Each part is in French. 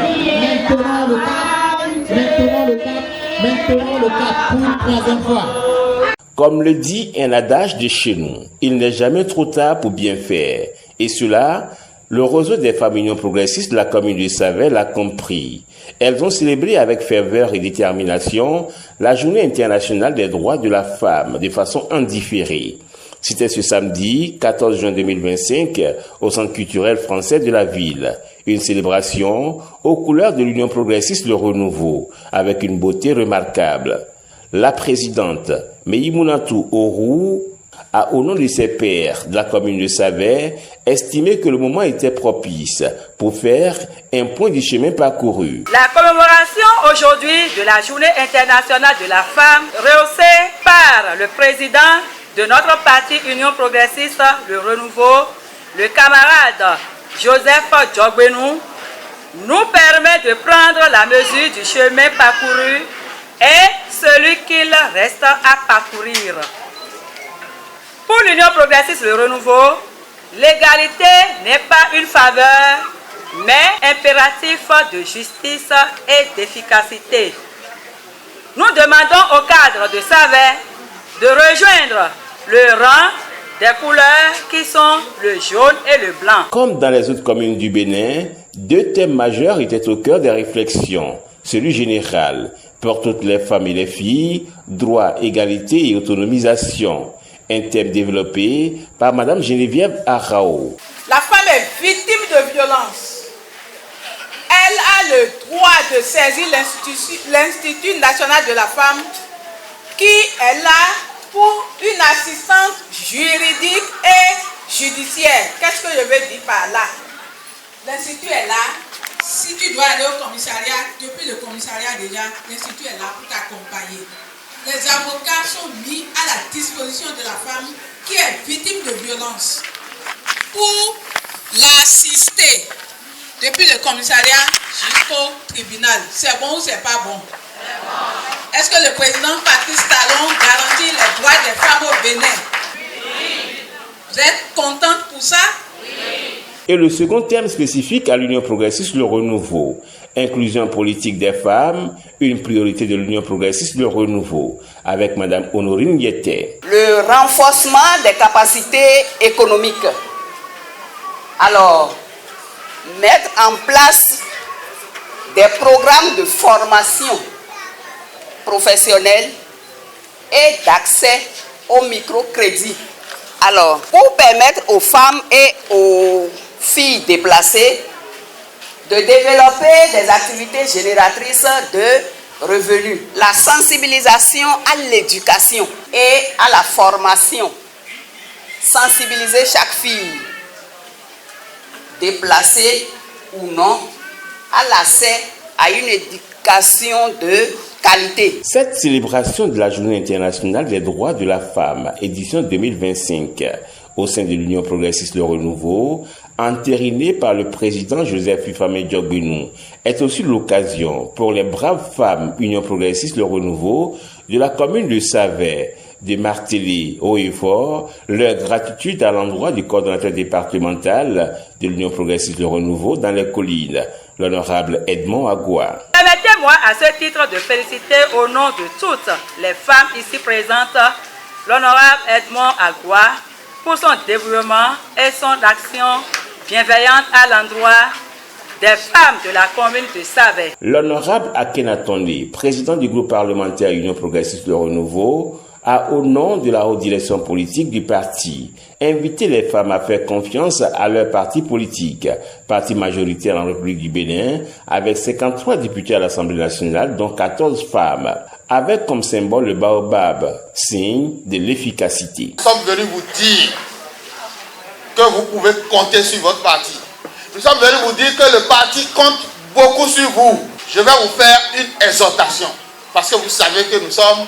Maintenant le cap, maintenant le cap pour une troisième fois. Comme le dit un adage de chez nous, il n'est jamais trop tard pour bien faire. Et cela, le réseau des femmes unions progressistes de la commune de Savay l'a compris. Elles ont célébré avec ferveur et détermination la journée internationale des droits de la femme de façon indifférée. C'était ce samedi 14 juin 2025 au Centre culturel français de la ville. Une célébration aux couleurs de l'Union progressiste Le Renouveau, avec une beauté remarquable. La présidente Meïmounatou Orou a, au nom de ses pairs de la commune de Savay, estimé que le moment était propice pour faire un point du chemin parcouru. La commémoration aujourd'hui de la Journée internationale de la femme, rehaussée par le président de notre parti Union progressiste Le Renouveau, le camarade Joseph Djogbenou, nous permet de prendre la mesure du chemin parcouru et celui qu'il reste à parcourir. Pour l'Union progressiste Le Renouveau, l'égalité n'est pas une faveur, mais impératif de justice et d'efficacité. Nous demandons au cadre de Savay de rejoindre le rang des couleurs qui sont le jaune et le blanc. Comme dans les autres communes du Bénin, deux thèmes majeurs étaient au cœur des réflexions. Celui général, pour toutes les femmes et les filles, droit, égalité et autonomisation. Un thème développé par Madame Geneviève Arao. La femme est victime de violence. Elle a le droit de saisir l'Institut national de la femme qui est là pour une assistance juridique et judiciaire. Qu'est-ce que je veux dire par là? L'Institut est là. Si tu dois aller au commissariat, depuis le commissariat déjà, l'Institut est là pour t'accompagner. Les avocats sont mis à la disposition de la femme qui est victime de violence pour l'assister depuis le commissariat jusqu'au tribunal. C'est bon ou c'est pas bon? Est-ce que le président Patrice Talon garantit les droits des femmes au Bénin? Oui. Vous êtes contente pour ça? Oui. Et le second thème spécifique à l'Union progressiste Le Renouveau, inclusion politique des femmes, une priorité de l'Union progressiste Le Renouveau, avec Madame Honorine Yete. Le renforcement des capacités économiques. Alors, mettre en place des programmes de formation professionnelle et d'accès au microcrédit. Alors, pour permettre aux femmes et aux filles déplacées de développer des activités génératrices de revenus. La sensibilisation à l'éducation et à la formation. Sensibiliser chaque fille, déplacée ou non, à l'accès à une éducation de qualité. Cette célébration de la Journée internationale des droits de la femme, édition 2025, au sein de l'Union progressiste Le Renouveau, entérinée par le président Joseph Djogbenou, est aussi l'occasion pour les braves femmes Union progressiste Le Renouveau de la commune de Savay de marteler haut et fort leur gratitude à l'endroit du coordonnateur départemental de l'Union progressiste Le Renouveau dans les collines, l'honorable Edmond Agua. Permettez-moi à ce titre de féliciter au nom de toutes les femmes ici présentes l'honorable Edmond Agua pour son dévouement et son action bienveillante à l'endroit des femmes de la commune de Savay. L'honorable Akenatonde, président du groupe parlementaire Union progressiste Le Renouveau, a, au nom de la haute direction politique du parti, invité les femmes à faire confiance à leur parti politique, parti majoritaire en République du Bénin, avec 53 députés à l'Assemblée nationale, dont 14 femmes, avec comme symbole le baobab, signe de l'efficacité. Nous sommes venus vous dire que vous pouvez compter sur votre parti. Nous sommes venus vous dire que le parti compte beaucoup sur vous. Je vais vous faire une exhortation, parce que vous savez que nous sommes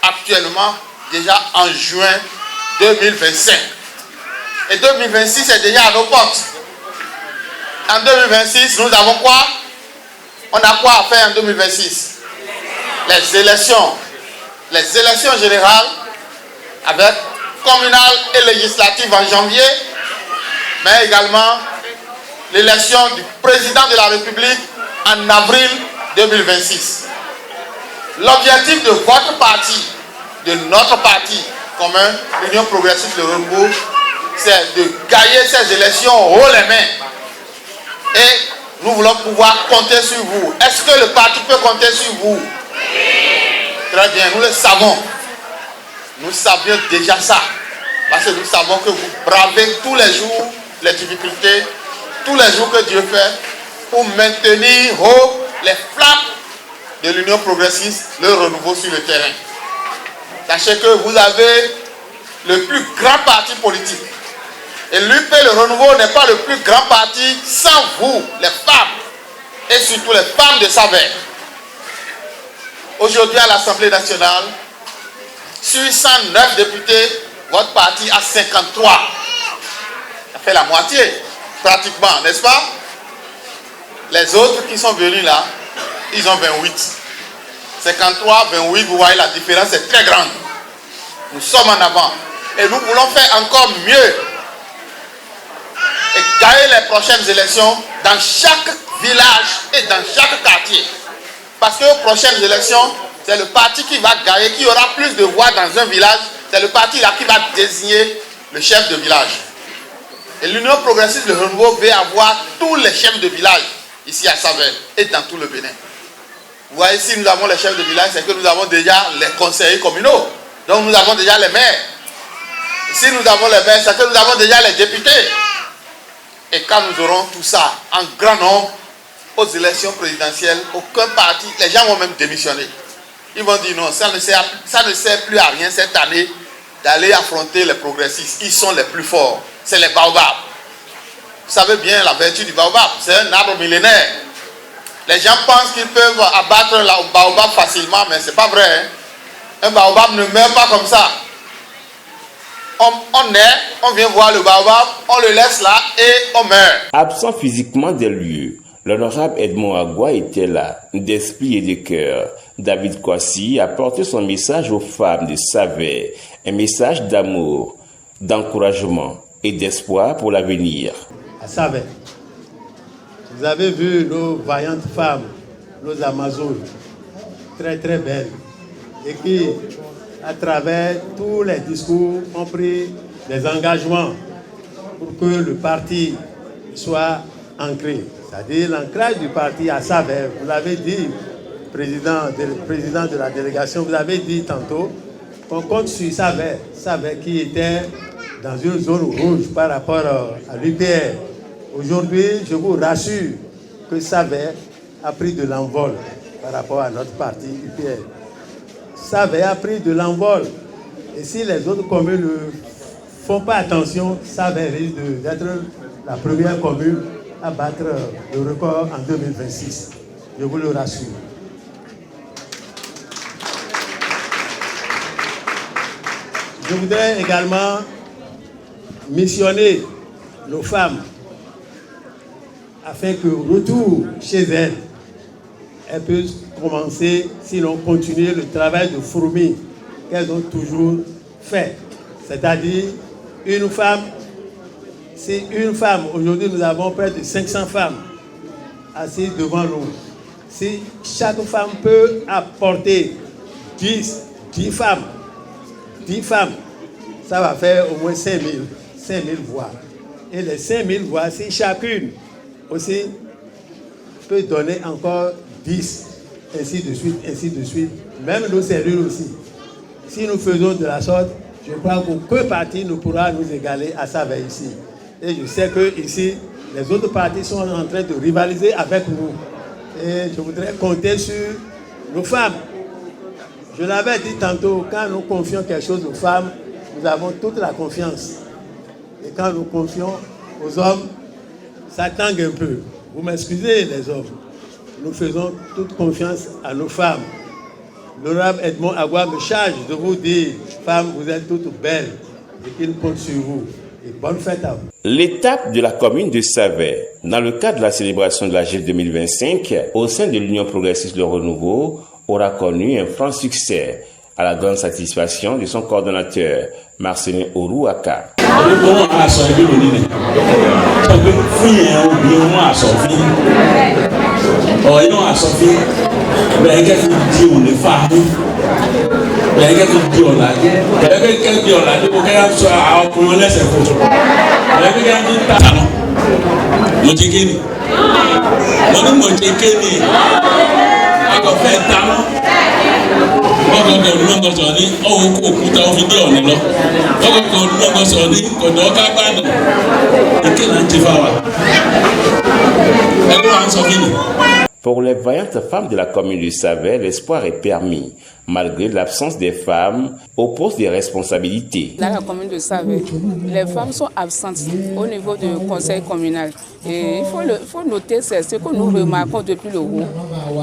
actuellement déjà en juin 2025. Et 2026 est déjà à nos portes. En 2026, nous avons quoi? On a quoi à faire en 2026? Les élections. Les élections générales avec communales et législatives en janvier, mais également l'élection du président de la République en avril 2026. L'objectif de votre parti, de notre parti commun, l'Union progressiste Le Renouveau, c'est de gagner ces élections haut les mains. Et nous voulons pouvoir compter sur vous. Est-ce que le parti peut compter sur vous? Très bien, nous le savons. Nous savions déjà ça. Parce que nous savons que vous bravez tous les jours les difficultés, tous les jours que Dieu fait, pour maintenir haut les flammes de l'Union progressiste, Le Renouveau sur le terrain. Sachez que vous avez le plus grand parti politique. Et l'UP, Le Renouveau, n'est pas le plus grand parti sans vous, les femmes, et surtout les femmes de Saverne. Aujourd'hui, à l'Assemblée nationale, sur 109 députés, votre parti a 53. Ça fait la moitié, pratiquement, n'est-ce pas? Les autres qui sont venus là, ils ont 28. 53, 28, vous voyez la différence est très grande. Nous sommes en avant. Et nous voulons faire encore mieux. Et gagner les prochaines élections dans chaque village et dans chaque quartier. Parce que aux prochaines élections, c'est le parti qui va gagner, qui aura plus de voix dans un village. C'est le parti là qui va désigner le chef de village. Et l'Union progressiste Le Renouveau veut avoir tous les chefs de village ici à Saverne et dans tout le Bénin. Vous voyez, si nous avons les chefs de village, c'est que nous avons déjà les conseillers communaux. Donc nous avons déjà les maires. Si nous avons les maires, c'est que nous avons déjà les députés. Et quand nous aurons tout ça en grand nombre aux élections présidentielles, aucun parti, les gens vont même démissionner. Ils vont dire non, ça ne sert plus à rien cette année d'aller affronter les progressistes. Ils sont les plus forts. C'est les baobabs. Vous savez bien la vertu du baobab. C'est un arbre millénaire. Les gens pensent qu'ils peuvent abattre le baobab facilement, mais ce n'est pas vrai. Hein? Un baobab ne meurt pas comme ça. On naît, on vient voir le baobab, on le laisse là et on meurt. Absent physiquement des lieux, l'honorable Edmond Agua était là, d'esprit et de cœur. David Kwasi a porté son message aux femmes de Saverne, un message d'amour, d'encouragement et d'espoir pour l'avenir. À Saverne, vous avez vu nos vaillantes femmes, nos Amazones, très très belles, et qui, à travers tous les discours, ont pris des engagements pour que le parti soit ancré. C'est-à-dire l'ancrage du parti à Saverne. Vous l'avez dit, président de la délégation, vous avez dit tantôt qu'on compte sur Saverne. Saverne qui était dans une zone rouge par rapport à l'UPR. Aujourd'hui, je vous rassure que Saverne a pris de l'envol par rapport à notre parti UPR. Saverne a pris de l'envol. Et si les autres communes ne font pas attention, Saverne risque d'être la première commune à battre le record en 2026. Je vous le rassure. Je voudrais également missionner nos femmes afin qu'au retour chez elles, elles puissent commencer, sinon continuer le travail de fourmi qu'elles ont toujours fait. C'est-à-dire, une femme, aujourd'hui nous avons près de 500 femmes assises devant nous. Si chaque femme peut apporter 10 femmes, ça va faire au moins 5 000 voix. Et les 5 000 voix, si chacune aussi peut donner encore 10, ainsi de suite, même nos cellules aussi. Si nous faisons de la sorte, je crois qu'aucun parti ne pourra nous égaler à Saverne ici. Et je sais que ici, les autres partis sont en train de rivaliser avec nous. Et je voudrais compter sur nos femmes. Je l'avais dit tantôt, quand nous confions quelque chose aux femmes, nous avons toute la confiance. Et quand nous confions aux hommes, ça tangue un peu. Vous m'excusez les hommes. Nous faisons toute confiance à nos femmes. L'honorable Edmond Agua me charge de vous dire, femmes, vous êtes toutes belles et qu'il compte sur vous. Et bonne fête à vous. L'étape de la commune de Saverne, dans le cadre de la célébration de la GIL 2025, au sein de l'Union progressiste Le Renouveau, aura connu un franc succès, à la grande satisfaction de son coordonnateur, Marcelin Orouaka. ọ̀rọ̀ yìí wà sọ fún bẹ́ẹ̀ kẹ́ fi di òní fáàmù bẹ́ẹ̀ kẹ́ fi di ọ̀la bẹ́ẹ̀ kẹ́ di ọ̀la dípò kẹ́ yà sọ àwọn ọkùnrin lẹ́sẹ̀ fún bẹ́ẹ̀ kẹ́ yà di ta lọ mo ti kéde mo ní mo ti kéde ọkọ̀ fẹ́ ta lọ ọkọ̀ kọ̀ lọ́kọ̀ sọ̀ ní ọ̀hún kó òkúta òfin dé ọ̀nì lọ ọkọ̀ kọ̀ lọ́kọ̀ sọ̀ ní kọ̀dọ̀ ọ̀ká gbádùn ìkéde ń ti fa wa ẹgbẹ́ wa ń sọ fún mi. Pour les vaillantes femmes de la commune du Savet, l'espoir est permis, malgré l'absence des femmes au poste de responsabilité. Dans la commune de Savet, les femmes sont absentes au niveau du conseil communal. Et il faut noter, c'est ce que nous remarquons depuis le haut.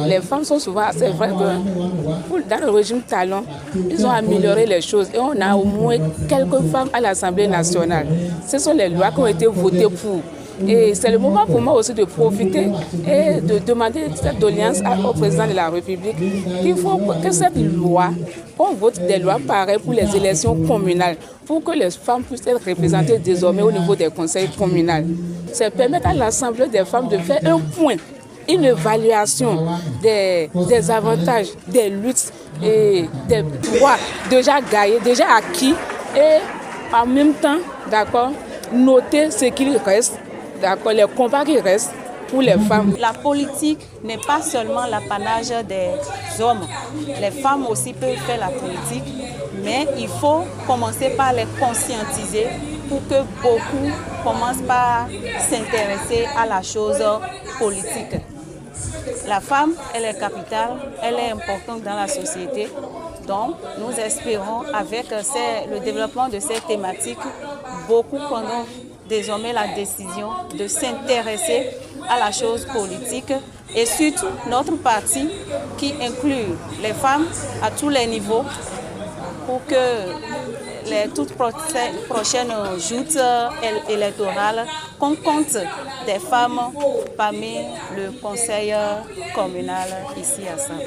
Les femmes sont souvent, c'est vrai que dans le régime Talon, ils ont amélioré les choses et on a au moins quelques femmes à l'Assemblée nationale. Ce sont les lois qui ont été votées pour. Et c'est le moment pour moi aussi de profiter et de demander cette doléance au président de la République qu'il faut que cette loi, qu'on vote des lois pareilles pour les élections communales, pour que les femmes puissent être représentées désormais au niveau des conseils communaux. C'est permettre à l'Assemblée des femmes de faire un point, une évaluation des avantages, des luttes et des droits déjà gagnés, déjà acquis et en même temps, d'accord, noter ce qu'il reste. D'accord, les combats qui restent pour les femmes. La politique n'est pas seulement l'apanage des hommes. Les femmes aussi peuvent faire la politique, mais il faut commencer par les conscientiser pour que beaucoup commencent par s'intéresser à la chose politique. La femme, elle est capitale, elle est importante dans la société. Donc, nous espérons, avec le développement de ces thématiques, beaucoup prendront désormais la décision de s'intéresser à la chose politique et surtout notre parti qui inclut les femmes à tous les niveaux pour que les toutes prochaines joutes électorales qu'on compte des femmes parmi le conseil communal ici à Savet.